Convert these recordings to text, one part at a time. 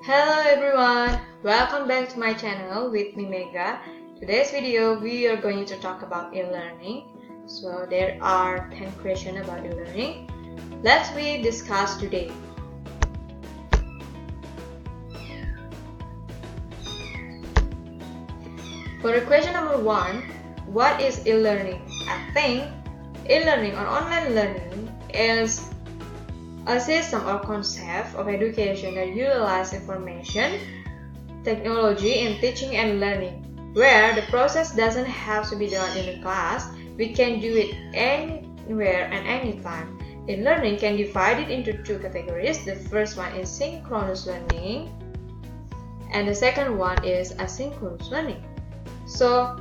Hello everyone, welcome back to my channel with me Mega. Today's video we are going to talk about e-learning. So there are 10 questions about e-learning. Let's we discuss today. For the question number 1, what is e-learning? I think e-learning or online learning is a system or concept of education that utilizes information technology in teaching and learning, where the process doesn't have to be done in a class. We can do it anywhere and anytime. In learning can be divided into two categories. The first one is synchronous learning and the second one is asynchronous learning. So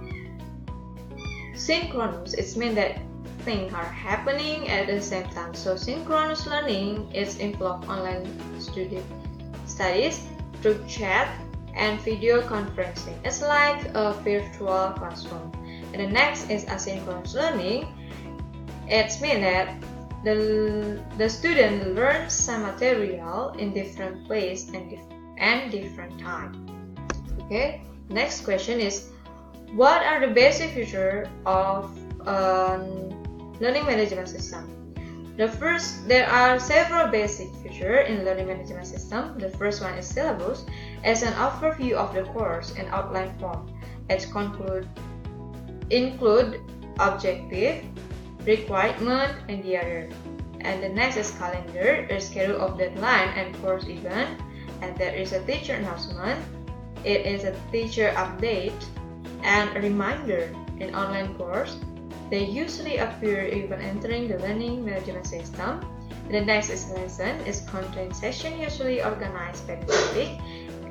synchronous, it means that things are happening at the same time. So synchronous learning is involve online studies through chat and video conferencing. It's like a virtual classroom. And the next is asynchronous learning. It means that the student learns some material in different place and different time. Okay. Next question is, what are the basic features of learning management system? There are several basic features in learning management system. The first one is syllabus, as an overview of the course in outline form. It include objective, requirement, and the other. And the next is calendar, a schedule of deadline and course event. And there is a teacher announcement. It is a teacher update and a reminder in online course. They usually appear even entering the learning management system. The next is lesson, is content session usually organized by the topic.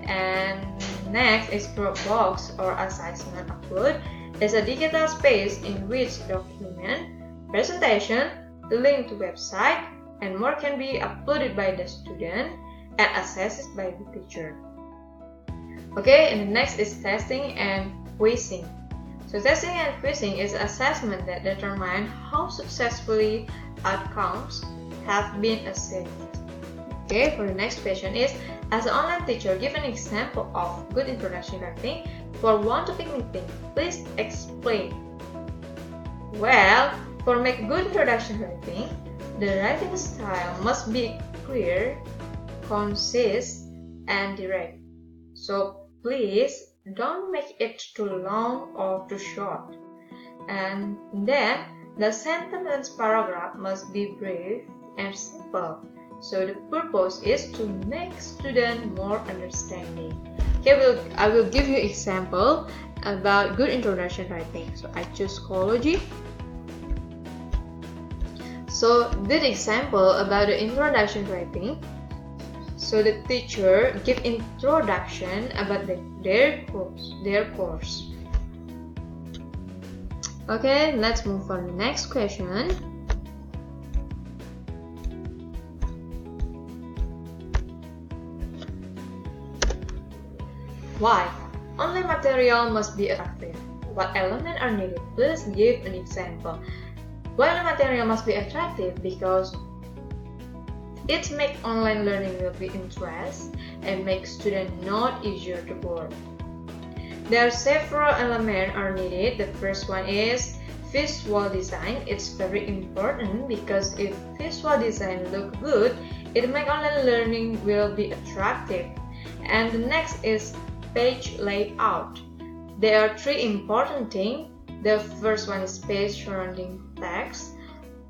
And next is Dropbox or assessment upload. It's a digital space in which document, presentation, the link to website, and more can be uploaded by the student and assessed by the teacher. Okay, and the next is testing and quizzing. So testing and quizzing is assessment that determine how successfully outcomes have been assessed. Okay, for the next question is, as an online teacher, give an example of good introduction writing for one topic meeting. Please explain. Well, for make good introduction writing, the writing style must be clear, concise, and direct. So please don't make it too long or too short. And then the sentence paragraph must be brief and simple. So the purpose is to make student more understanding. Okay, I will give you example about good introduction writing. So I choose psychology. So good example about the introduction writing. So the teacher give introduction about their course. Okay, let's move on to the next question. Why? Online material must be attractive. What elements are needed? Please give an example. Why the material must be attractive? Because it makes online learning will be interest and make students not easier to board. There are several elements are needed. The first one is visual design. It's very important because if visual design look good, it make online learning will be attractive. And the next is page layout. There are three important things. The first one is space surrounding text.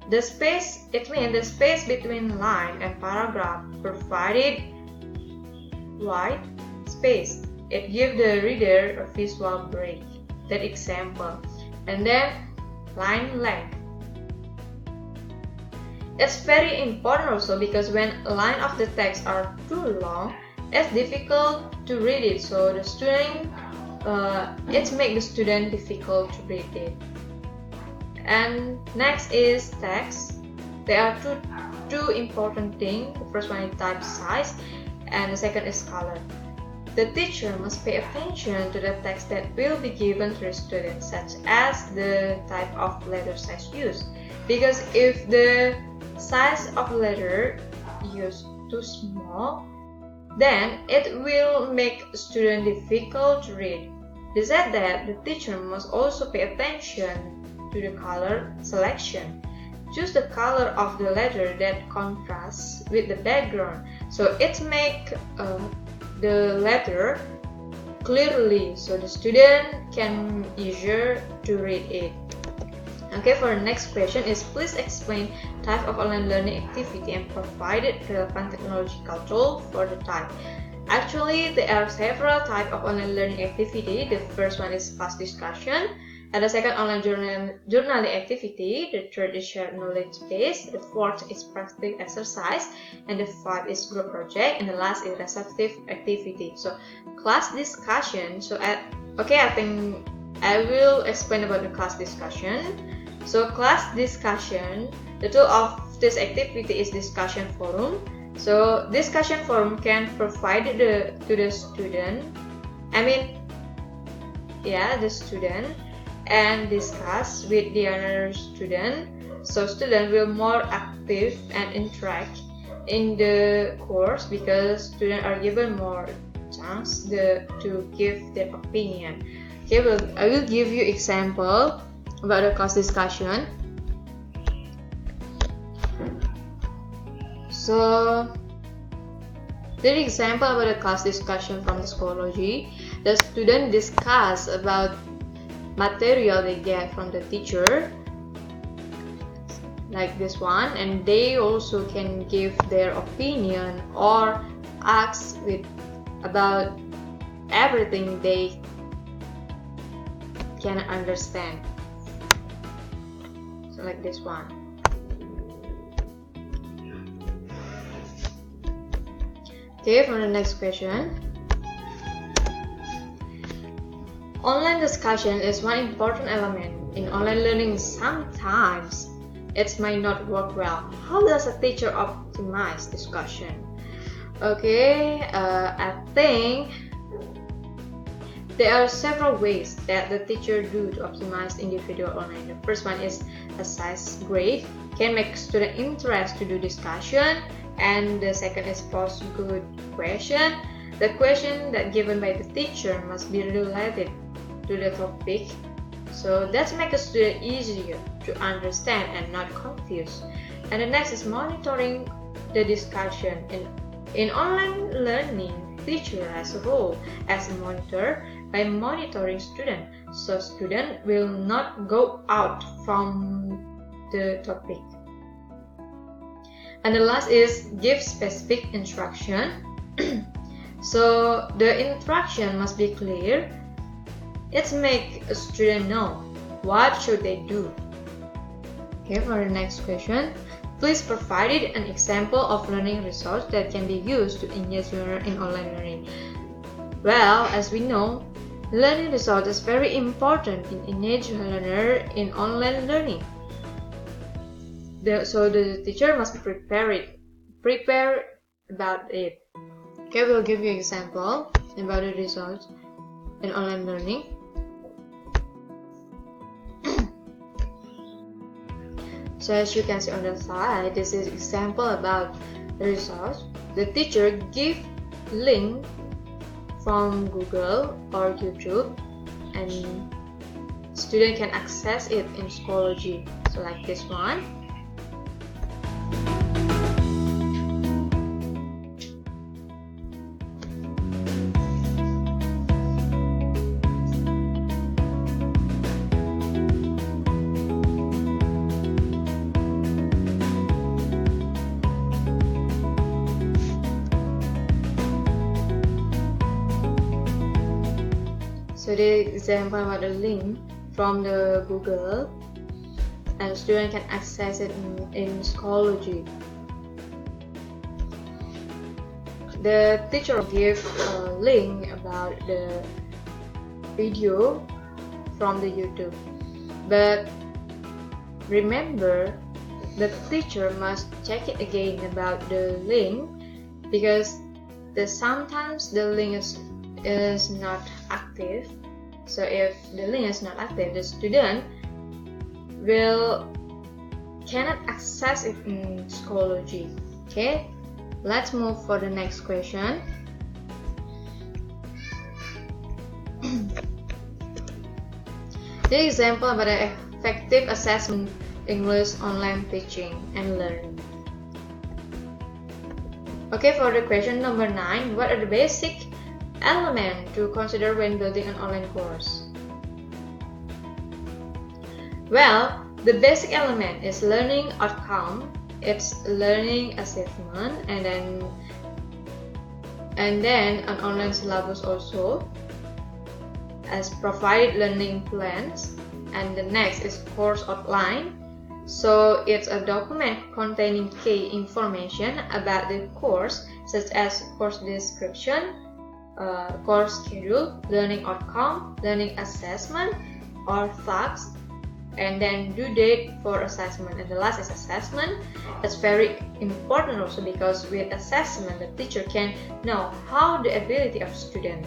The space, it means the space between line and paragraph provided white space. It gives the reader a visual break. That example. And then line length. It's very important also because when a line of the text are too long, it's difficult to read it. So the student, it makes the student difficult to read it. And next is text. There are two important things. The first one is type size and the second is color. The teacher must pay attention to the text that will be given to the student, such as the type of letter size used. Because if the size of letter used too small, then it will make student difficult to read. Besides that, the teacher must also pay attention to the color selection. Choose the color of the letter that contrasts with the background, so it make the letter clearly, so the student can easier to read it. Okay, for the next question is please explain type of online learning activity and provided relevant technological tool for the type. Actually, there are several types of online learning activity. The first one is class discussion, and the second online journaling activity. The third is shared knowledge base. The fourth is practice exercise, and the fifth is group project, and the last is receptive activity. So class discussion. I think I will explain about the class discussion. So class discussion, the tool of this activity is discussion forum. So discussion forum can provide to the student, the student, and discuss with the other student. So student will more active and interact in the course because students are given more chance to give their opinion. Okay, I will give you example about the class discussion. So the example about the class discussion from the psychology, the student discuss about material they get from the teacher, like this one, and they also can give their opinion or ask about everything they can understand. So like this one. Okay, for the next question. Online discussion is one important element in online learning. Sometimes it might not work well. How does a teacher optimize discussion? Okay, I think there are several ways that the teacher do to optimize individual online. The first one is assess grade, can make student interest to do discussion, and the second is pose good question. The question that given by the teacher must be related to the topic, so that makes a student easier to understand and not confused. And the next is monitoring the discussion. In online learning, teacher as a whole as a monitor by monitoring student, so student will not go out from the topic. And the last is give specific instruction. So the instruction must be clear. It make a student know what should they do. Okay, for the next question, please provide an example of learning resource that can be used to engage learner in online learning. Well, as we know, learning resource is very important in engage learner in online learning. So the teacher must prepare about it. Okay, we'll give you an example about the resource in online learning. So as you can see on the slide, this is example about the resource. The teacher give link from Google or YouTube, and student can access it in Schoology. So like this one. So the example about the link from the Google, and student can access it in Schoology. The teacher will give a link about the video from the YouTube, but remember the teacher must check it again about the link, because sometimes the link is not active. So if the link is not active, the student cannot access it in Schoology. Okay, let's move for the next question. The example about the effective assessment English online teaching and learning. Okay, for the question number 9, what are the basic elements to consider when building an online course? Well, the basic element is learning outcome, it's learning achievement, and then an online syllabus also, as provided learning plans, and the next is course outline. So it's a document containing key information about the course, such as course description, course schedule, learning outcome, learning assessment or tasks, and then due date for assessment. And the last is assessment. It's very important also because with assessment the teacher can know how the ability of student.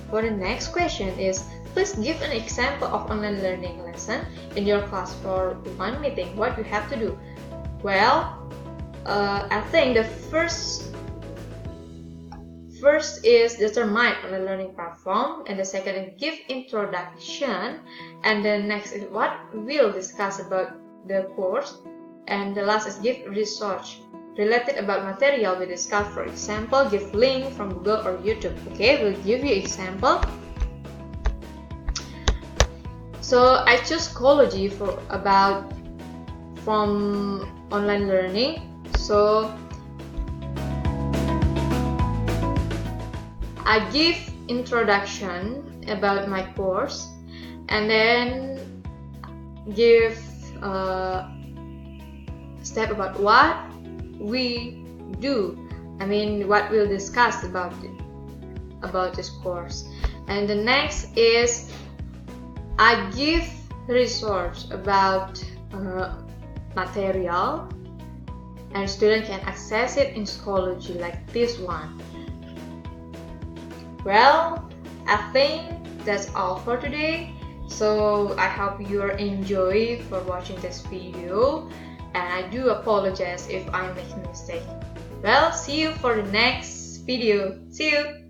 For the next question is, please give an example of online learning lesson in your class for one meeting. What you have to do? Well, I think the first is determine on the learning platform, and the second is give introduction, and the next is what we'll discuss about the course, and the last is give research related about material we discussed. For example, give link from Google or YouTube. Okay, we'll give you example. So I choose psychology from online learning. So I give introduction about my course, and then give step about what we do. I mean, what we'll discuss about this course. And the next is I give resource about material, and student can access it in Schoology like this one. Well, I think that's all for today. So I hope you enjoy for watching this video, and I do apologize if I make a mistake. Well, see you for the next video. See you.